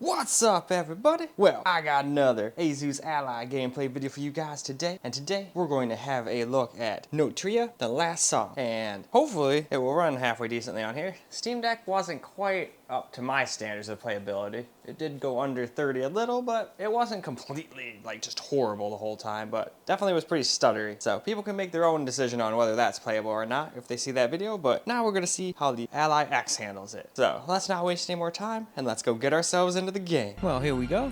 What's up, everybody? Well, I got another Asus Ally gameplay video for you guys today, and today we're going to have a look at Enotria The Last Song, and hopefully it will run halfway decently on here. Steam Deck wasn't quite up to my standards of playability. It did go under 30 a little, but it wasn't completely, just horrible the whole time, but definitely was pretty stuttery. So people can make their own decision on whether that's playable or not if they see that video, but now we're gonna see how the Ally X handles it. So let's not waste any more time, and let's go get ourselves into the game. Well, here we go.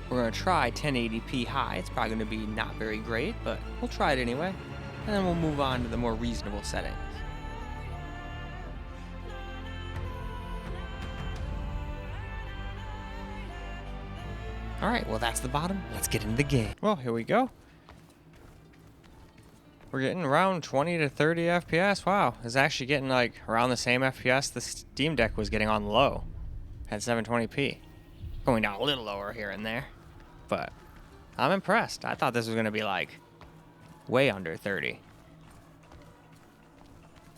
We're gonna try 1080p high. It's probably gonna be not very great, but we'll try it anyway. And then we'll move on to the more reasonable settings. Alright, well that's the bottom. Let's get into the game. Well, here we go. We're getting around 20 to 30 FPS. Wow, it's actually getting like around the same FPS the Steam Deck was getting on low at 720p. Going down a little lower here and there, but I'm impressed. I thought this was gonna be like way under 30.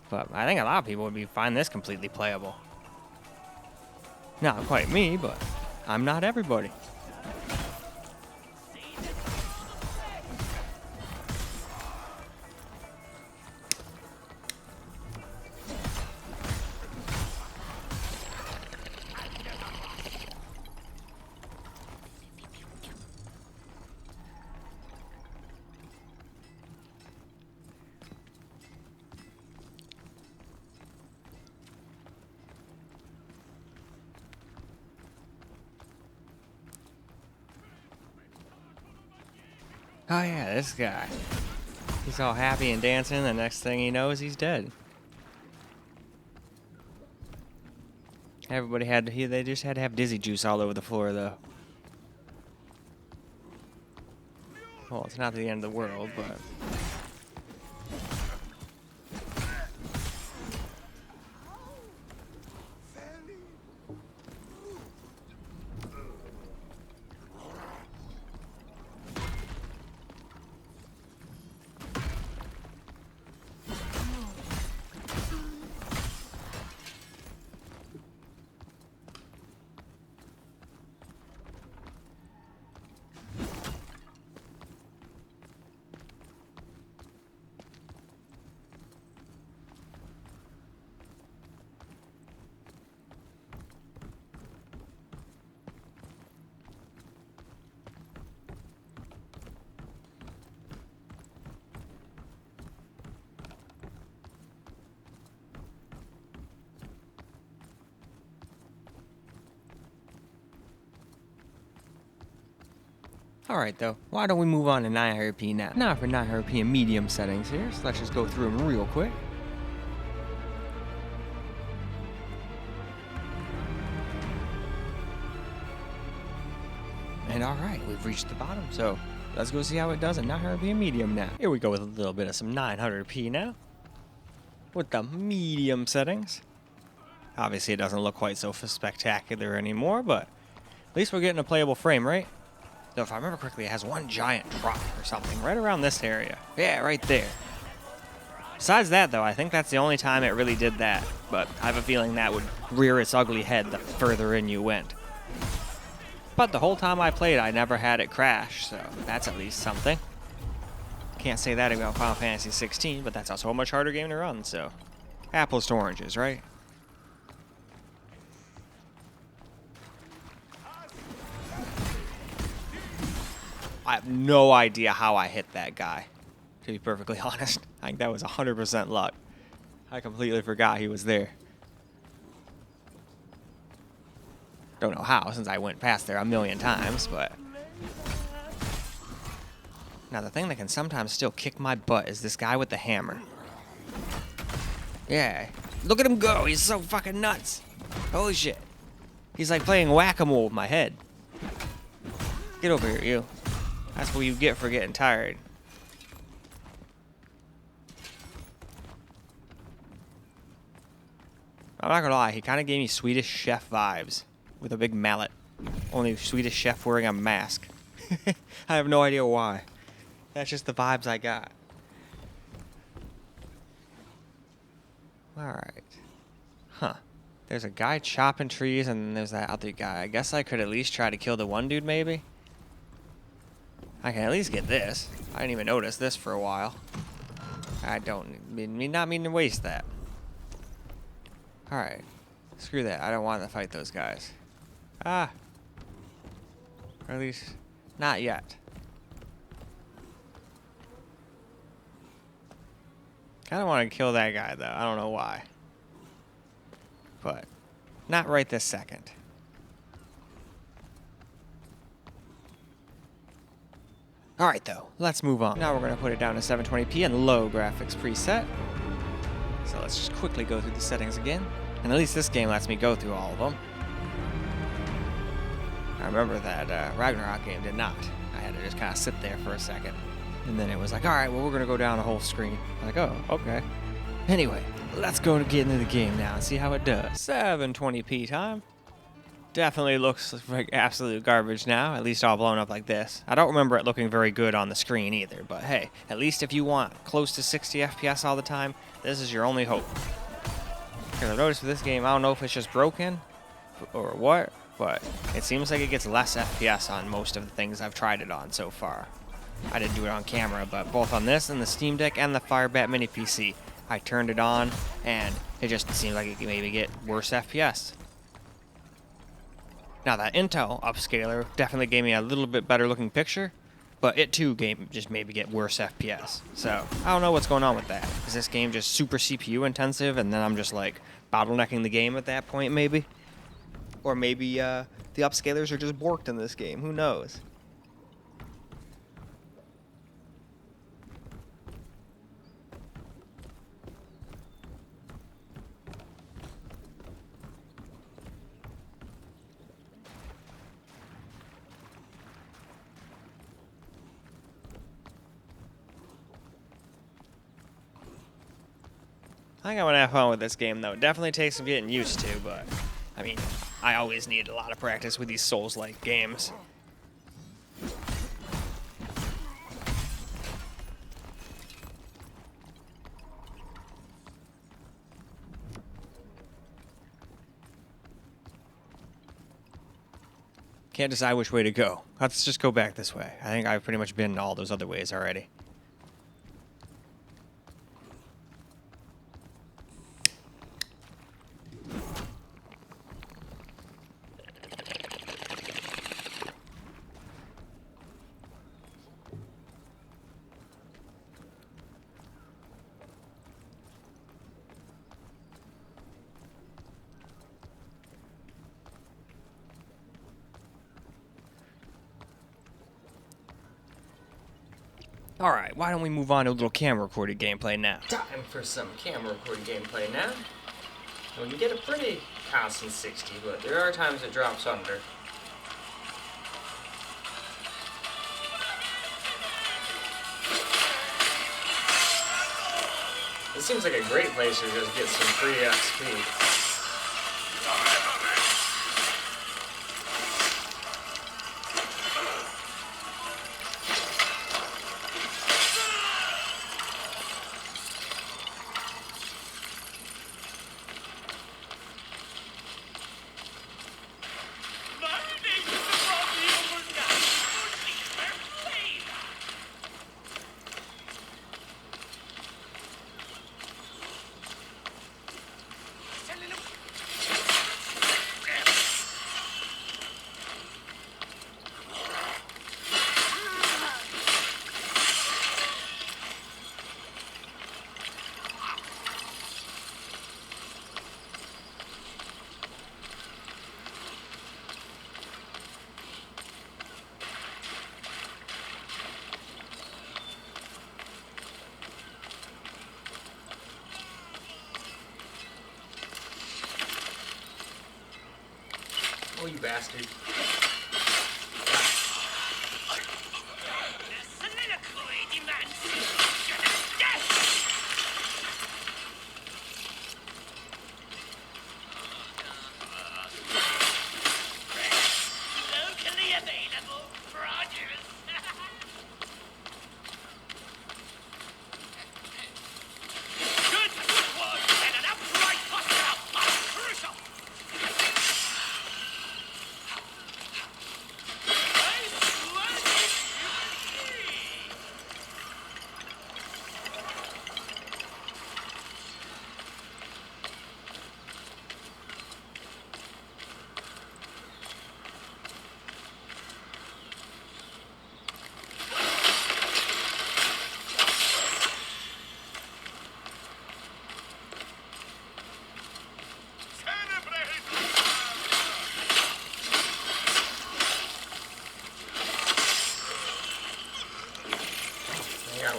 But I think a lot of people would find this completely playable. Not quite me, but I'm not everybody. Oh yeah, this guy. He's all happy and dancing, the next thing he knows, he's dead. Everybody they just had to have dizzy juice all over the floor though. Well, it's not the end of the world, but... Alright though, why don't we move on to 900p now? Now for 900p in medium settings here, so let's just go through them real quick. And alright, we've reached the bottom, so let's go see how it does at 900p in medium now. Here we go with a little bit of some 900p now, with the medium settings. Obviously it doesn't look quite so spectacular anymore, but at least we're getting a playable frame rate. So if I remember correctly, it has one giant drop or something right around this area. Yeah, right there. Besides that, though, I think that's the only time it really did that. But I have a feeling that would rear its ugly head the further in you went. But the whole time I played, I never had it crash, so that's at least something. Can't say that about Final Fantasy 16, but that's also a much harder game to run, so... apples to oranges, right? I have no idea how I hit that guy, to be perfectly honest. I think that was 100% luck. I completely forgot he was there. Don't know how, since I went past there a million times, but... Now, the thing that can sometimes still kick my butt is this guy with the hammer. Yeah, look at him go! He's so fucking nuts! Holy shit. He's like playing whack-a-mole with my head. Get over here, you. That's what you get for getting tired. I'm not gonna lie, he kind of gave me Swedish Chef vibes with a big mallet. Only Swedish Chef wearing a mask. I have no idea why. That's just the vibes I got. Alright. Huh. There's a guy chopping trees, and then there's that other guy. I guess I could at least try to kill the one dude, maybe? I can at least get this. I didn't even notice this for a while. I not mean to waste that. Alright. Screw that. I don't want to fight those guys. Ah. Or at least, not yet. Kinda want to kill that guy, though. I don't know why. But, not right this second. Alright, though. Let's move on. Now we're going to put it down to 720p and low graphics preset. So let's just quickly go through the settings again. And at least this game lets me go through all of them. I remember that Ragnarok game did not. I had to just kind of sit there for a second. And then it was like, alright, well, we're going to go down the whole screen. I'm like, oh, okay. Anyway, let's go to get into the game now and see how it does. 720p time. Definitely looks like absolute garbage now, at least all blown up like this. I don't remember it looking very good on the screen either, but hey, at least if you want close to 60 FPS all the time, this is your only hope. Because I've noticed with this game, I don't know if it's just broken or what, but it seems like it gets less FPS on most of the things I've tried it on so far. I didn't do it on camera, but both on this and the Steam Deck and the Firebat Mini PC, I turned it on, and it just seemed like it could maybe get worse FPS. Now that Intel upscaler definitely gave me a little bit better looking picture, but it too just maybe get worse FPS. So I don't know what's going on with that. Is this game just super CPU intensive and then I'm just like bottlenecking the game at that point maybe? Or maybe the upscalers are just borked in this game, who knows? I think I'm gonna have fun with this game, though. It definitely takes some getting used to, but I mean, I always need a lot of practice with these Souls-like games. Can't decide which way to go. Let's just go back this way. I think I've pretty much been all those other ways already. Alright, why don't we move on to a little camera recorded gameplay now? Time for some camera recorded gameplay now. We can get a pretty constant 60, but there are times it drops under. This seems like a great place to just get some free XP. Oh, you bastard.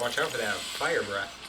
watch out for that fire breath.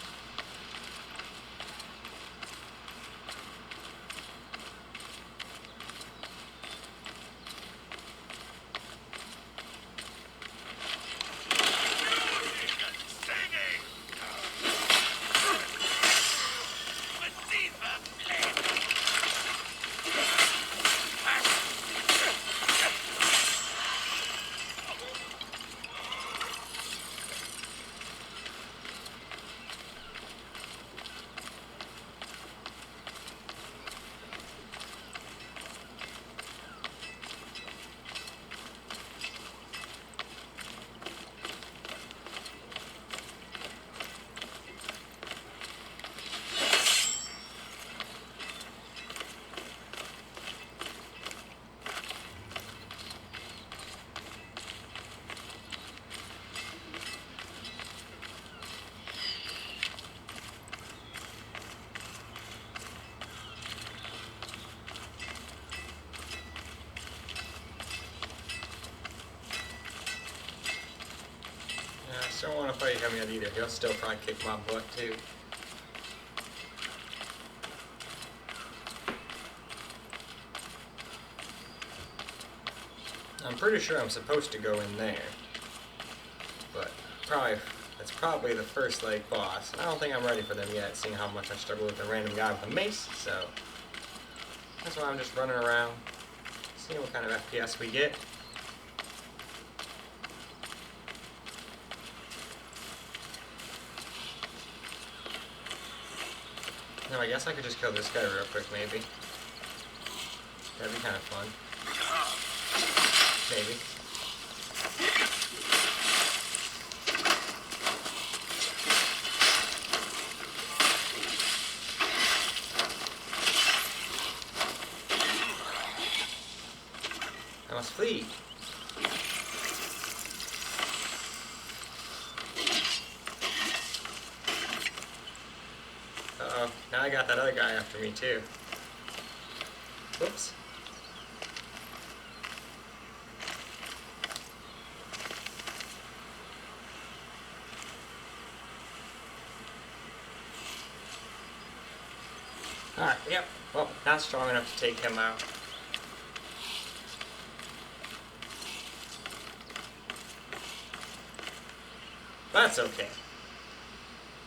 I still don't want to fight him yet either. He'll still probably kick my butt too. I'm pretty sure I'm supposed to go in there. But that's probably the first like boss. I don't think I'm ready for them yet, seeing how much I struggle with the random guy with a mace, so that's why I'm just running around, seeing what kind of FPS we get. No, I guess I could just kill this guy real quick, maybe. That'd be kind of fun. Maybe. I must flee. Uh-oh, now I got that other guy after me too. Whoops. Alright, yep. Well, not strong enough to take him out. That's okay.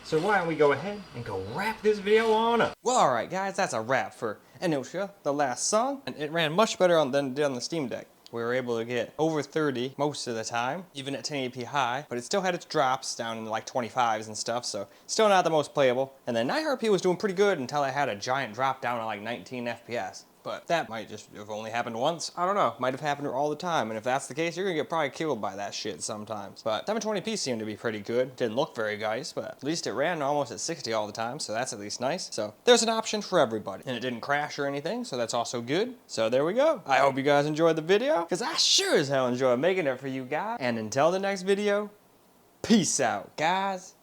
So why don't we go ahead and go wrap this video on up? Well, alright guys, that's a wrap for Enotria The Last Song. And it ran much better than it did on the Steam Deck. We were able to get over 30 most of the time, even at 1080p high, but it still had its drops down in like 25s and stuff, so still not the most playable. And then 900p was doing pretty good until I had a giant drop down to like 19 FPS. But that might just have only happened once. I don't know. Might have happened all the time. And if that's the case, you're gonna get probably killed by that shit sometimes. But 720p seemed to be pretty good. Didn't look very nice, but at least it ran almost at 60 all the time, so that's at least nice. So there's an option for everybody. And it didn't crash or anything, so that's also good. So there we go. I hope you guys enjoyed the video, because I sure as hell enjoyed making it for you guys. And until the next video, peace out, guys.